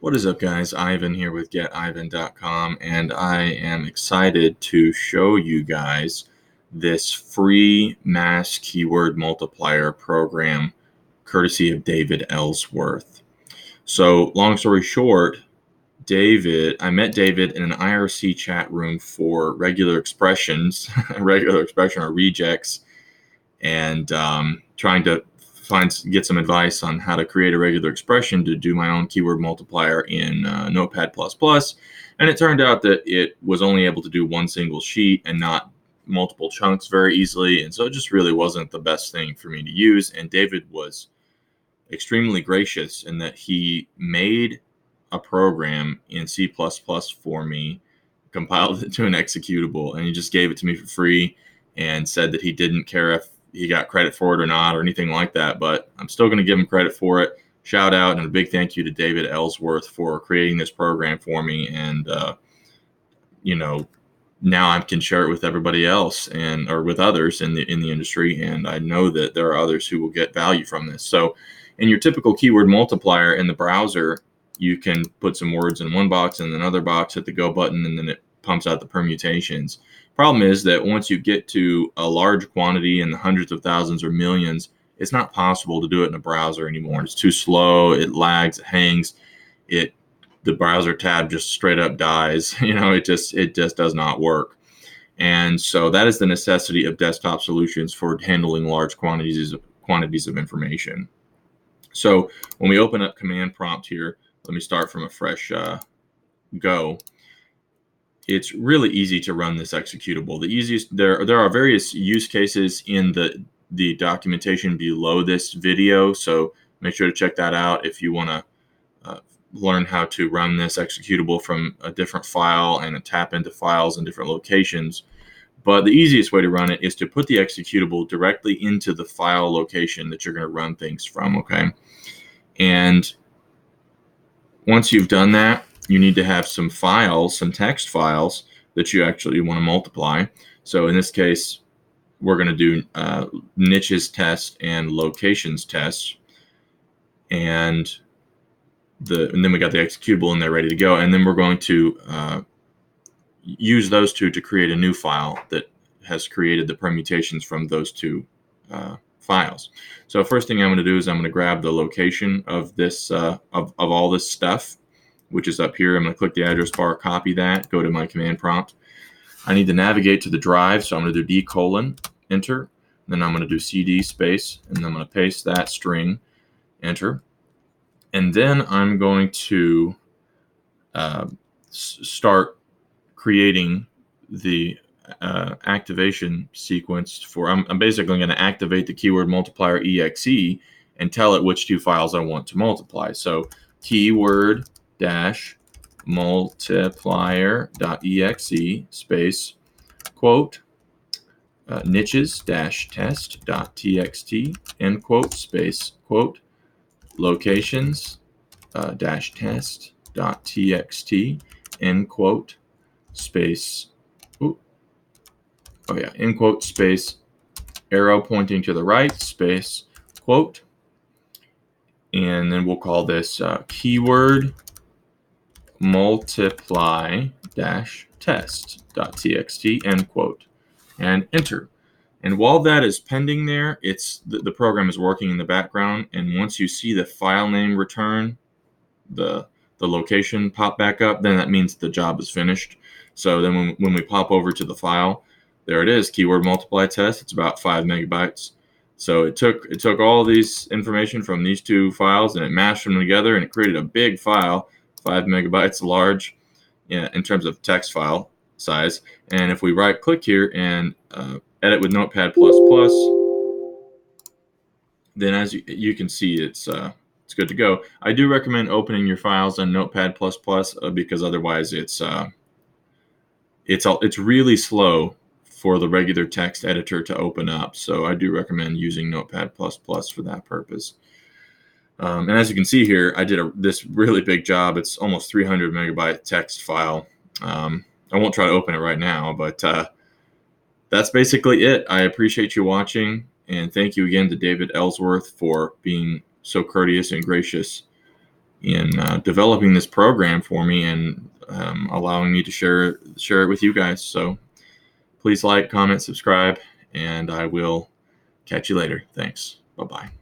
What is up, guys? Ivan here with getivan.com, and I am excited to show you guys this free mass keyword multiplier program courtesy of David Ellsworth. So, long story short, I met David in an IRC chat room for regular expressions, regular expression or rejects, and trying to get some advice on how to create a regular expression to do my own keyword multiplier in Notepad++. And it turned out that it was only able to do one single sheet and not multiple chunks very easily. And so it just really wasn't the best thing for me to use. And David was extremely gracious in that he made a program in C++ for me, compiled it to an executable, and he just gave it to me for free and said that he didn't care if he got credit for it or not or anything like that, but I'm still going to give him credit for it. Shout out and a big thank you to David Ellsworth for creating this program for me. And, now I can share it with everybody else or with others in the industry. And I know that there are others who will get value from this. So in your typical keyword multiplier in the browser, you can put some words in one box and another box, hit the go button, and then it pumps out the permutations. Problem is that once you get to a large quantity in the hundreds of thousands or millions, it's not possible to do it in a browser anymore. It's too slow, it lags, it hangs, the browser tab just straight up dies. It just does not work. And so that is the necessity of desktop solutions for handling large quantities of information. So when we open up command prompt here, let me start from a fresh go. It's really easy to run this executable. There are various use cases in the documentation below this video, so make sure to check that out if you want to learn how to run this executable from a different file and tap into files in different locations. But the easiest way to run it is to put the executable directly into the file location that you're going to run things from, okay? And once you've done that, you need to have some text files that you actually want to multiply. So in this case, we're going to do niches test and locations test. And then we got the executable in there ready to go. And then we're going to use those two to create a new file that has created the permutations from those two files. So first thing I'm going to do is I'm going to grab the location of this of all this stuff, which is up here. I'm going to click the address bar, copy that, go to my command prompt. I need to navigate to the drive, so I'm going to do D:, enter. Then I'm going to do CD space, and then I'm going to paste that string, enter. And then I'm going to start creating the activation sequence for. I'm basically going to activate the keyword multiplier exe and tell it which two files I want to multiply. So keyword multiplier.exe space quote niches test.txt end quote space quote locations test.txt end quote space end quote space arrow pointing to the right space quote, and then we'll call this keyword multiply test.txt end quote, and enter. And while that is pending there, the program is working in the background. And once you see the file name return, the location pop back up, then that means the job is finished. So then when we pop over to the file, there it is, keyword multiply test. It's about 5 megabytes. So it took all these information from these two files and it mashed them together and it created a big file, 5 megabytes large, in terms of text file size. And if we right click here and edit with Notepad++, then as you can see, it's good to go. I do recommend opening your files on Notepad++ because otherwise it's really slow for the regular text editor to open up. So I do recommend using Notepad++ for that purpose. And as you can see here, I did this really big job. It's almost 300 megabyte text file. I won't try to open it right now, but that's basically it. I appreciate you watching, and thank you again to David Ellsworth for being so courteous and gracious developing this program for me and allowing me to share it with you guys. So please like, comment, subscribe, and I will catch you later. Thanks. Bye-bye.